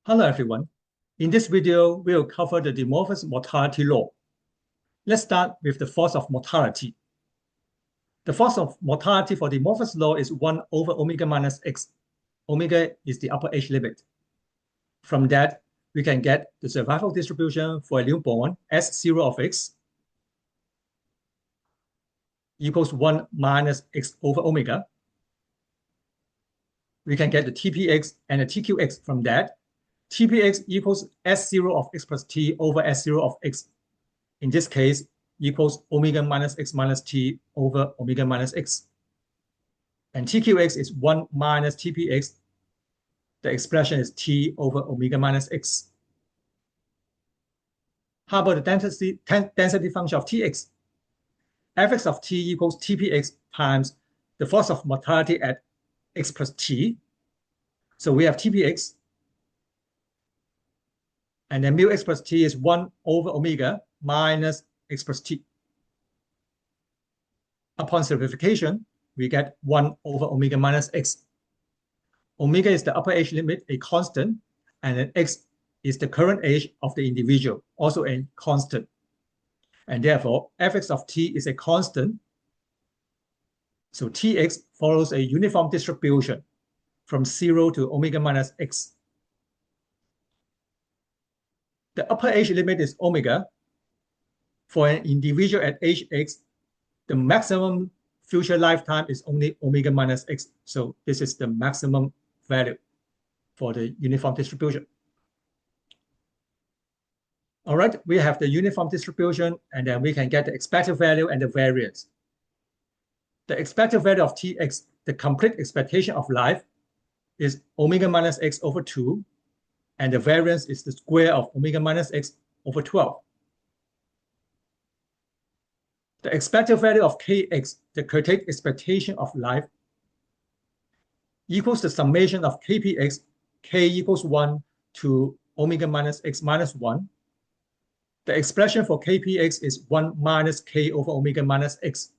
Hello everyone. In this video, we'll cover the De Morphus mortality law. Let's start with the force of mortality. The force of mortality for De Morphus law is 1 over omega minus x. Omega is the upper age limit. From that, we can get the survival distribution for a newborn S0 of x equals 1 minus x over omega. We can get the TPX and the TQX from that. TPX equals S0 of x plus t over S0 of x. In this case, equals omega minus x minus t over omega minus x. And TQX is 1 minus TPX. The expression is t over omega minus x. How about the density function of Tx? Fx of t equals TPX times the force of mortality at x plus t. So we have TPX. And then mu x plus t is 1 over omega minus x plus t. Upon simplification, we get 1 over omega minus x. Omega is the upper age limit, a constant, and then x is the current age of the individual, also a constant. And therefore, fx of t is a constant. So tx follows a uniform distribution from 0 to omega minus x. The upper age limit is omega. For an individual at age x, the maximum future lifetime is only omega minus x. So this is the maximum value for the uniform distribution. All right, we have the uniform distribution, and then we can get the expected value and the variance. The expected value of Tx, the complete expectation of life, is omega minus x over 2, and the variance is the square of omega minus x over 12. The expected value of Kx, the curtailed expectation of life, equals the summation of Kpx, k equals 1 to omega minus x minus 1. The expression for Kpx is 1 minus k over omega minus x.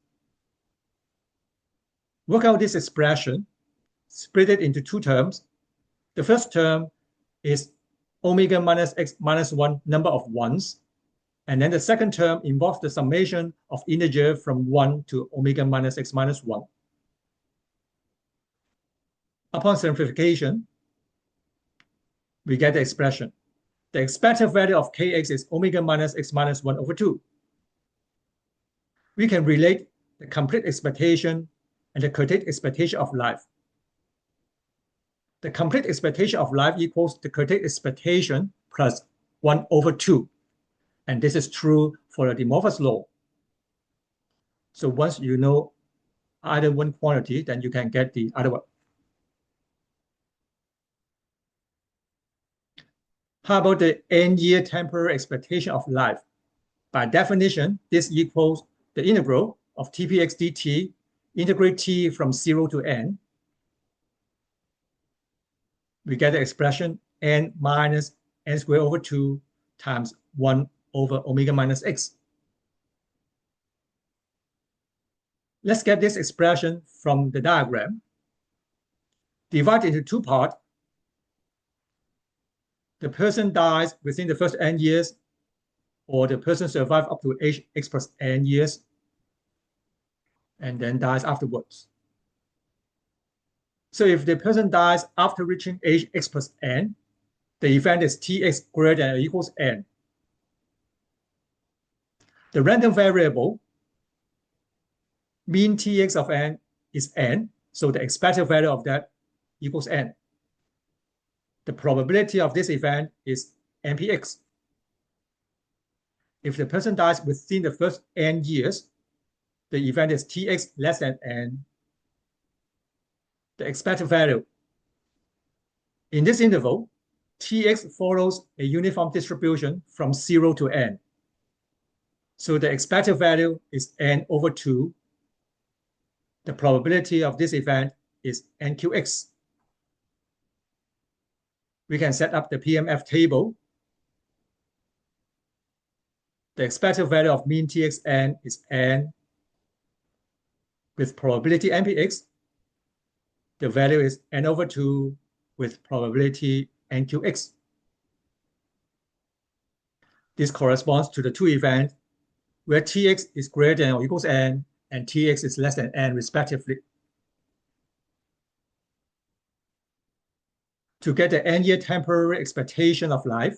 Work out this expression, split it into two terms. The first term is omega minus x minus 1 number of ones. And then the second term involves the summation of integer from 1 to omega minus x minus 1. Upon simplification, we get the expression. The expected value of Kx is omega minus x minus 1 over 2. We can relate the complete expectation and the curtailed expectation of life. The complete expectation of life equals the curtailed expectation plus 1 over 2. And this is true for the De Morphus law. So once you know either one quantity, then you can get the other one. How about the n-year temporal expectation of life? By definition, this equals the integral of Tpx dt, integrate t from 0 to n. We get the expression n minus n squared over 2 times 1 over omega minus x. Let's get this expression from the diagram. Divide into two parts. The person dies within the first n years, or the person survives up to age x plus n years, and then dies afterwards. So if the person dies after reaching age x plus n, the event is Tx greater than or equals n. The random variable, mean Tx of n, is n, so the expected value of that equals n. The probability of this event is npx. If the person dies within the first n years, the event is Tx less than n. The expected value. In this interval, Tx follows a uniform distribution from 0 to n. So the expected value is n over 2. The probability of this event is nqx. We can set up the PMF table. The expected value of mean Txn is n. With probability npx, the value is n over 2 with probability nqx. This corresponds to the two events where Tx is greater than or equals n and Tx is less than n respectively. To get the n-year temporary expectation of life,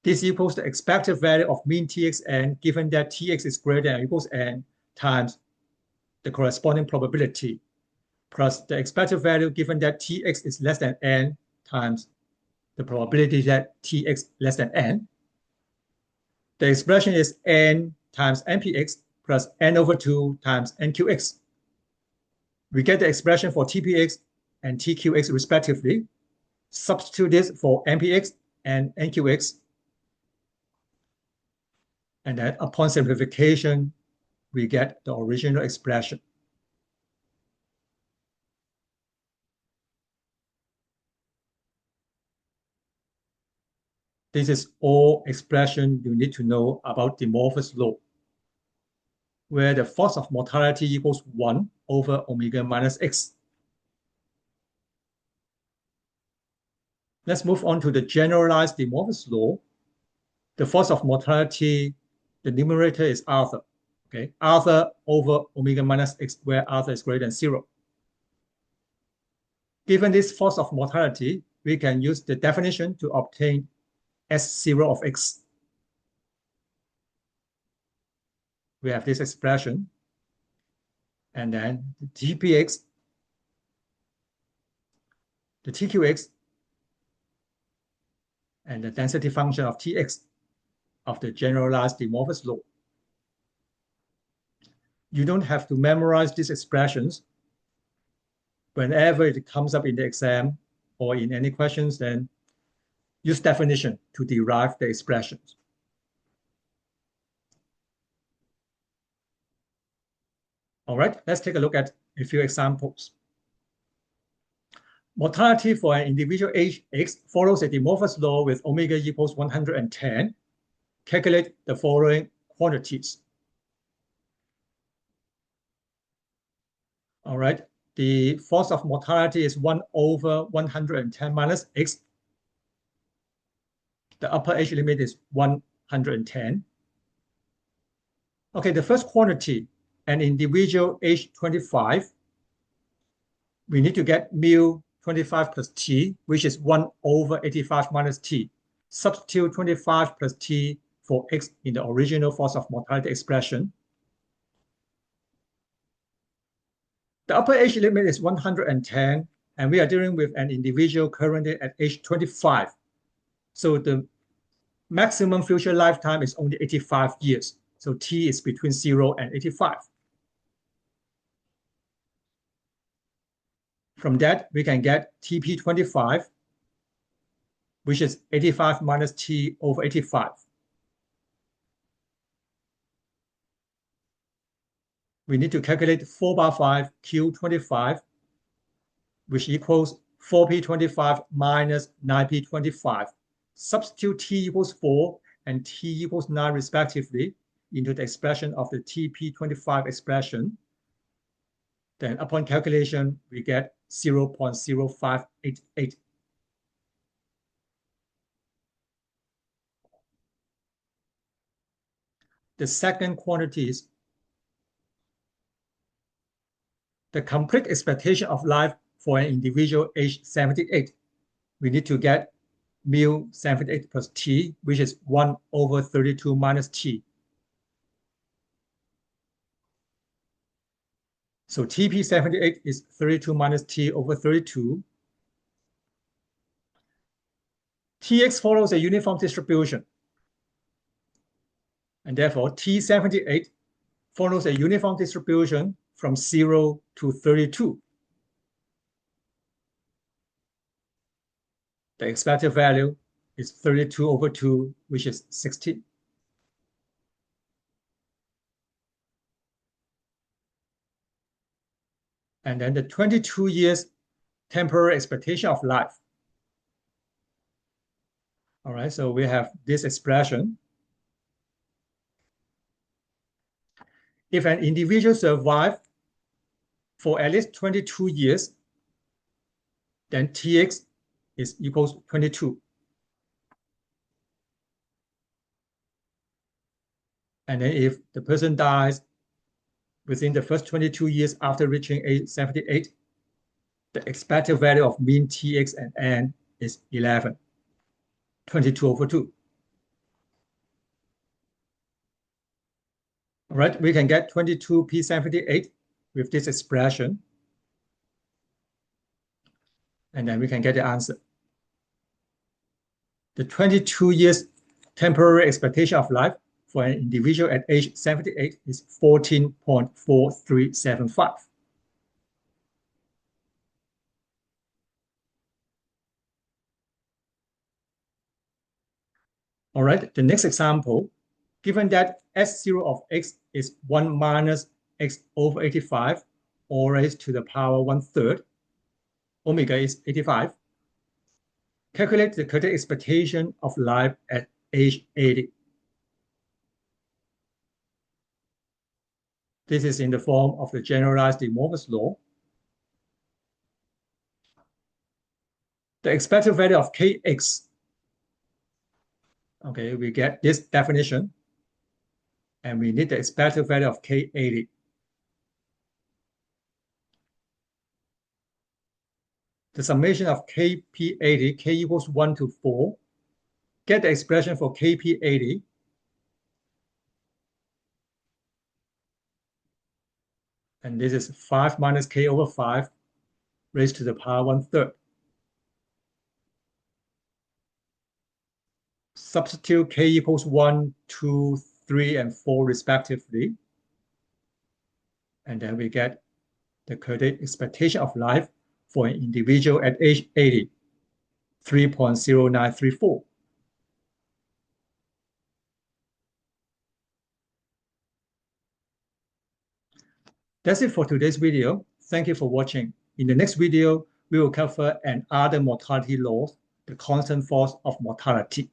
this equals the expected value of mean Txn given that Tx is greater than or equals n times the corresponding probability plus the expected value given that Tx is less than n times the probability that Tx less than n. The expression is n times npx plus n over 2 times nqx. We get the expression for tpx and tqx respectively. Substitute this for npx and nqx. And then upon simplification, we get the original expression. This is all expression you need to know about De Morphus law, where the force of mortality equals 1 over omega minus x. Let's move on to the generalized De Morphus law. The force of mortality, the numerator is alpha. Okay, alpha over omega minus x, where alpha is greater than 0. Given this force of mortality, we can use the definition to obtain S0 of x. We have this expression, and then the tpx, the tqx, and the density function of tx of the generalized De Morphus law. You don't have to memorize these expressions. Whenever it comes up in the exam or in any questions, then use definition to derive the expressions. All right, let's take a look at a few examples. Mortality for an individual age x follows a De Morphus law with omega equals 110. Calculate the following quantities. All right, the force of mortality is 1 over 110 minus x. The upper age limit is 110. Okay, the first quantity, an individual age 25, we need to get mu 25 plus t, which is 1 over 85 minus t. Substitute 25 plus t for x in the original force of mortality expression. The upper age limit is 110, and we are dealing with an individual currently at age 25. So the maximum future lifetime is only 85 years. So t is between 0 and 85. From that, we can get TP25, which is 85 minus t over 85. We need to calculate 4 bar 5 Q25, which equals 4P25 minus 9P25. Substitute t equals 4 and t equals 9 respectively into the expression of the TP25 expression. Then upon calculation, we get 0.0588. The second quantity is the complete expectation of life for an individual aged 78. We need to get mu 78 plus t, which is 1 over 32 minus t. So TP78 is 32 minus t over 32. Tx follows a uniform distribution. And therefore, T78 follows a uniform distribution from 0 to 32. The expected value is 32 over 2, which is 16. And then the 22 years temporary expectation of life. All right, so we have this expression. If an individual survives for at least 22 years, then Tx is equals 22. And then if the person dies within the first 22 years after reaching age 78, the expected value of mean Tx and n is 11, 22/2. All right, we can get 22p78 with this expression. And then we can get the answer. The 22 years temporary expectation of life for an individual at age 78 is 14.4375. All right, the next example, given that S0 of x is 1 minus x over 85, all raised to the power 1/3, omega is 85. Calculate the current expectation of life at age 80. This is in the form of the generalized de Morgan's law. The expected value of Kx, okay, we get this definition, and we need the expected value of K80. The summation of Kp80, K equals 1 to 4. Get the expression for Kp80. And this is 5 minus K over 5 raised to the power 1/3. Substitute K equals 1, 2, 3, and 4 respectively. And then we get the current expectation of life for an individual at age 80, 3.0934. That's it for today's video. Thank you for watching. In the next video, we will cover another mortality law, the constant force of mortality.